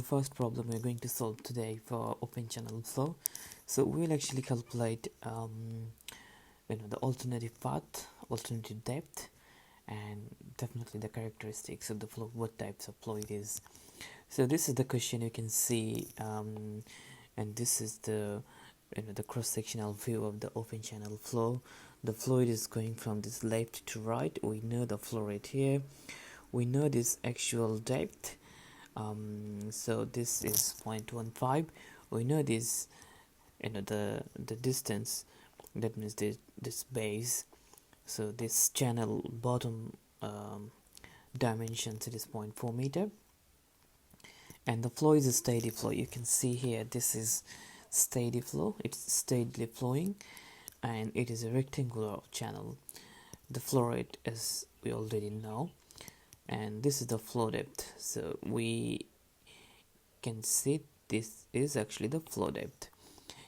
The first problem we're going to solve today for open channel flow. So we'll actually calculate the alternative path, alternative depth, and definitely the characteristics of the flow, what types of flow it is. So this is the question you can see, and this is the the cross-sectional view of the open channel flow. The fluid is going from this left to right. We know the flow rate here. We know this actual depth. So this is 0.15. We know this, the distance, that means this base. So this channel bottom dimensions, it is 0.4 meter, and the flow is a steady flow. You can see here this is steady flow, it's steadily flowing, and it is a rectangular channel. The flow rate, as we already know, and this is the flow depth. So we can see this is actually the flow depth.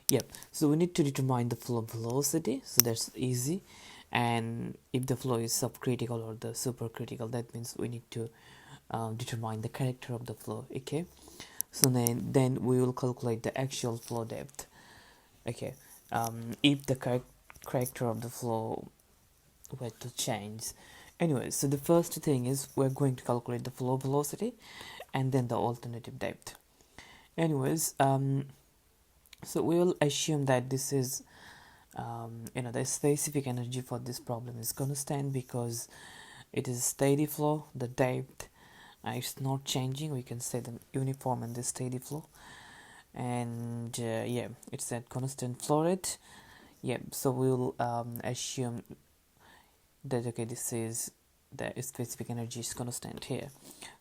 Yep, so we need to determine the flow velocity, so that's easy. And if the flow is subcritical or the supercritical, that means we need to determine the character of the flow. Okay, so then we will calculate the actual flow depth. Okay, if the character of the flow were to change. Anyway, so the first thing is we're going to calculate the flow velocity and then the alternative depth. Anyways, so we will assume that this is the specific energy for this problem is constant because it is steady flow. The depth it's not changing. We can say the uniform and the steady flow, and yeah, it's that constant flow rate. Yeah, so we'll assume that okay, this is the specific energy is constant here.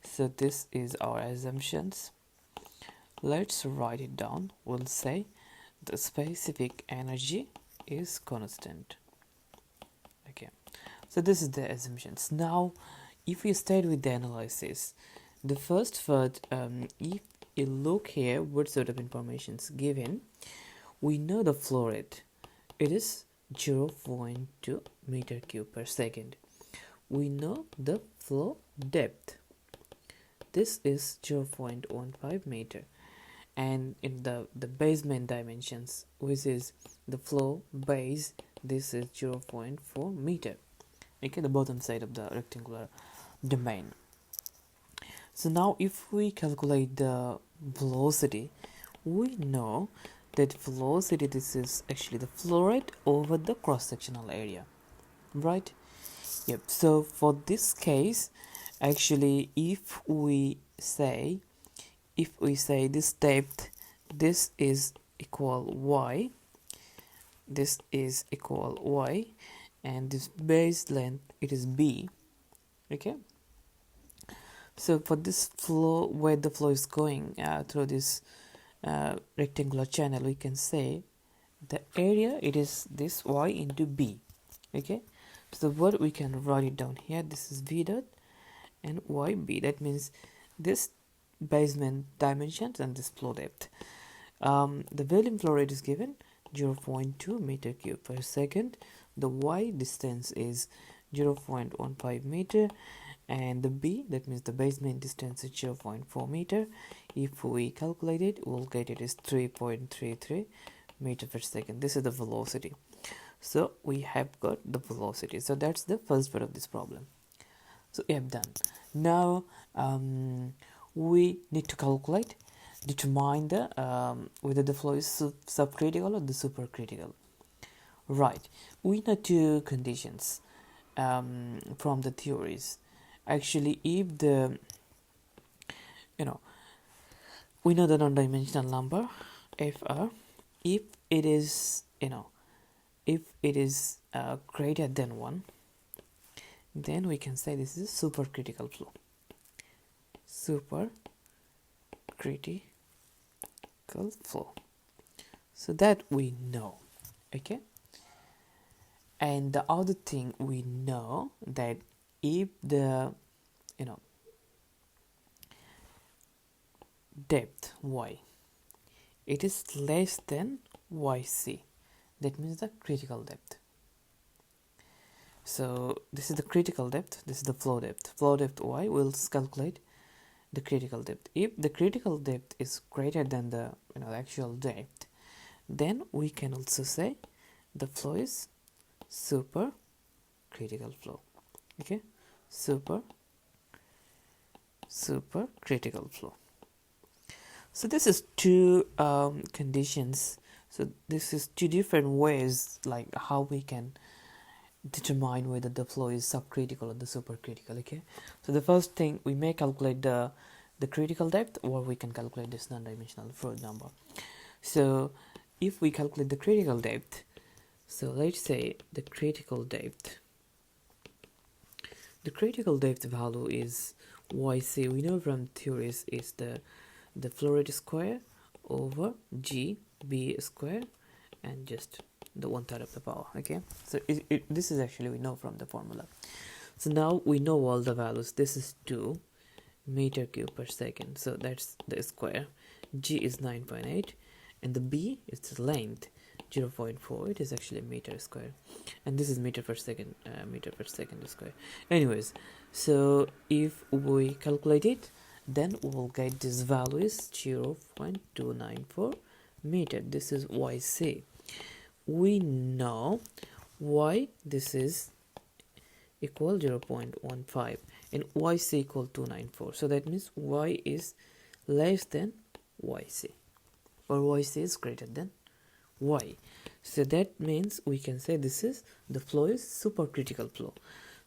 So this is our assumptions. Let's write it down. We'll say the specific energy is constant. Okay, so this is the assumptions. Now if we start with the analysis, the first part, if you look here what sort of information is given, we know the flow rate, it is 0.2 meter cube per second. We know the flow depth, this is 0.15 meter, and in the basement dimensions, which is the flow base, this is 0.4 meter. Okay, the bottom side of the rectangular domain. So now if we calculate the velocity, we know that velocity, this is actually the flow rate over the cross-sectional area, right? Yep, so for this case, actually if we say this depth, this is equal y, this is equal y, and this base length, it is b. Okay, so for this flow, where the flow is going through this rectangular channel, we can say the area, it is this y into b. Okay, so what we can write it down here, this is v dot and yb. That means this basement dimensions and this flow depth. The volume flow rate is given 0.2 meter cube per second. The y distance is 0.15 meter, and the b, that means the basement distance, is 0.4 meter. If we calculate it, we'll get it is 3.33 meter per second. This is the velocity. So we have got the velocity. So that's the first part of this problem. So we have done. Now we need to determine the whether the flow is subcritical or the supercritical. Right, we know two conditions from the theories. Actually, if the we know the non-dimensional number fr, if it is if it is greater than 1, then we can say this is a supercritical flow. Supercritical flow. So that we know. Okay, and the other thing we know that if the depth y, it is less than yc, that means the critical depth. So this is the critical depth, this is the flow depth y. We'll calculate the critical depth. If the critical depth is greater than the actual depth, then we can also say the flow is super critical flow. Okay, super critical flow. So this is two conditions. So this is two different ways like how we can determine whether the flow is subcritical or the supercritical. Okay, so the first thing, we may calculate the critical depth, or we can calculate this non-dimensional fluid number. So if we calculate the critical depth, so let's say the critical depth value is YC. We know from theories is the flow rate square over GB square and just the 1/3 of the power. Okay, so this is actually we know from the formula. So now we know all the values. This is 2 meter cube per second, so that's the square. G is 9.8 and the B is the length 0.4. It is actually meter square, and this is meter per second square. Anyways, so if we calculate it, then we will get this value is 0.294 meter. This is YC. We know Y this is equal 0.15 and YC equal 294. So that means Y is less than YC, or YC is greater than Y. So that means we can say this is the flow is supercritical flow.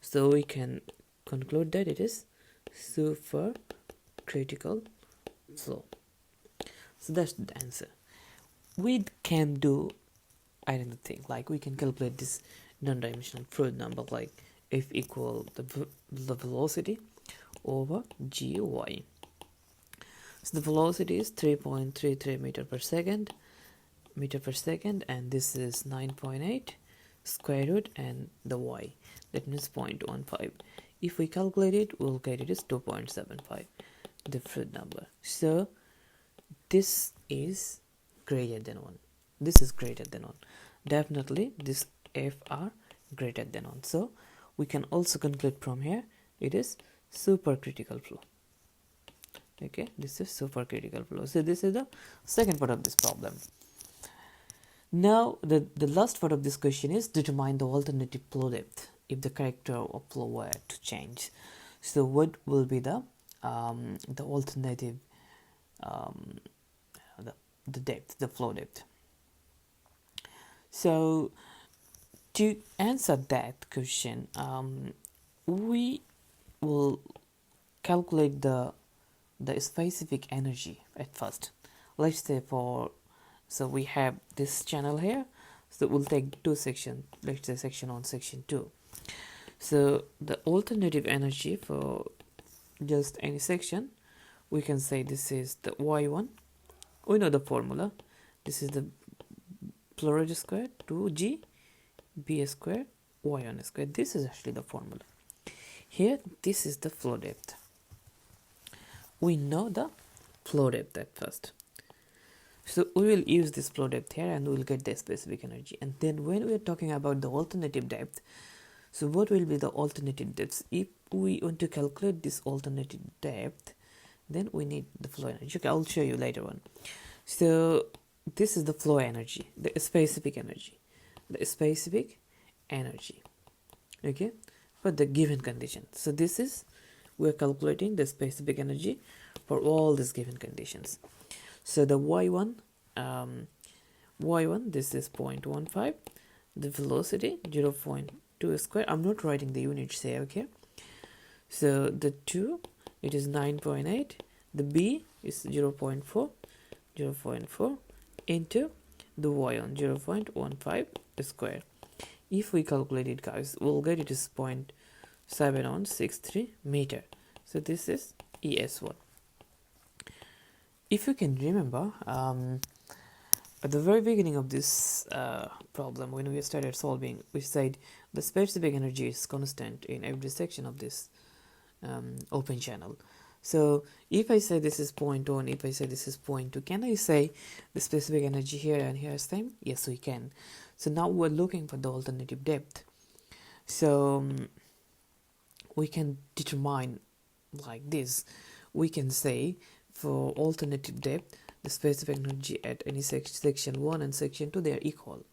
So we can conclude that it is supercritical flow. So that's the answer. We can do another thing, like we can calculate this non-dimensional fluid number, like F equal the velocity over gy. So the velocity is 3.33 meter per second, and this is 9.8 square root and the y, that means 0.15. If we calculate it, we'll get it is 2.75, the fluid number. So this is greater than 1. This is greater than 1. Definitely this FR greater than 1. So we can also conclude from here it is supercritical flow. Okay, this is supercritical flow. So this is the second part of this problem. Now the last part of this question is determine the alternative flow depth if the character of flow were to change. So what will be the alternative the depth, the flow depth? So to answer that question, we will calculate the specific energy at first. Let's say so we have this channel here, so we'll take two sections, let's say section 1, section 2. So the alternative energy for just any section, we can say this is the Y1. We know the formula. This is the flow rate square 2G B square Y1 square. This is actually the formula. Here, this is the flow depth. We know the flow depth at first. So we will use this flow depth here and we will get the specific energy. And then when we are talking about the alternative depth, so what will be the alternative depths? If we want to calculate this alternative depth, then we need the flow energy. Okay, I'll show you later on. So this is the flow energy, the specific energy. Okay, for the given condition. So this is, we're calculating the specific energy for all these given conditions. So the y1 this is 0.15, the velocity 0.2 square. I'm not writing the units here. Okay, so the 2, it is 9.8, the b is 0.4 into the y1 0.15 square. If we calculate it, guys, we'll get it is 0.7163 meter. So this is ES1. If you can remember, at the very beginning of this problem, when we started solving, we said the specific energy is constant in every section of this open channel. So if I say this is 0.1, if I say this is 0.2, can I say the specific energy here and here is same? Yes, we can. So now we're looking for the alternative depth. So we can determine like this. we can say for alternative depth, the specific energy at any section 1 and section 2, they are equal.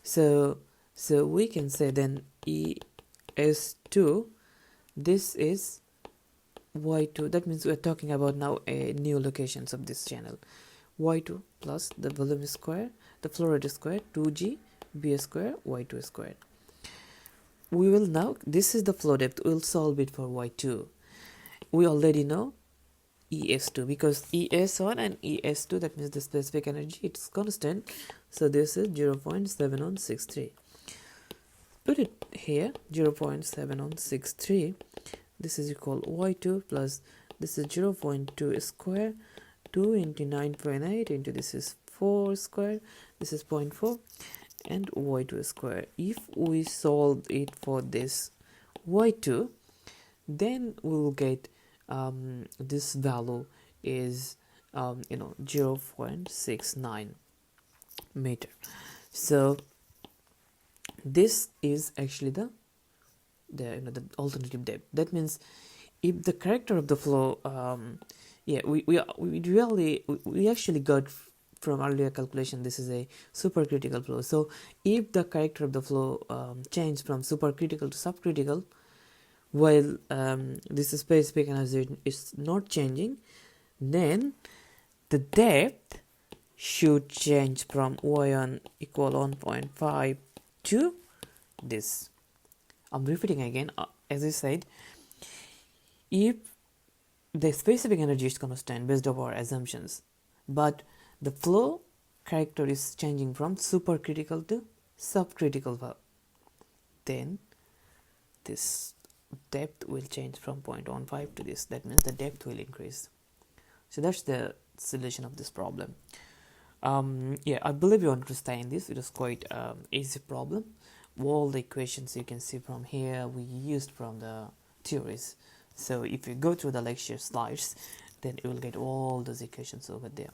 So we can say then ES2, this is Y2. That means we're talking about now a new locations of this channel. Y2 plus the volume square, the flow rate square, 2G B square, Y2 squared. We will now, this is the flow depth, we'll solve it for Y2. We already know ES2 because ES1 and ES2, that means the specific energy, it's constant. So this is 0.7163. Put it here, 0.7163. This is equal Y2 plus this is 0.2 square, 2 into 9.8 into this is 4 square, this is 0.4, and Y2 square. If we solve it for this Y2, then we will get this value is 0.69 meter. So this is actually the alternative depth. That means if the character of the flow, we actually got from earlier calculation, this is a supercritical flow. So if the character of the flow changed from supercritical to subcritical, while this specific energy is not changing, then the depth should change from y1 equal 1.5 to this. I'm repeating again, as I said, if the specific energy is constant based on our assumptions, but the flow character is changing from supercritical to subcritical, then this depth will change from 0.15 to this. That means the depth will increase. So that's the solution of this problem. I believe you understand this. It is quite easy problem. All the equations you can see from here we used from the theories. So if you go through the lecture slides, then you will get all those equations over there.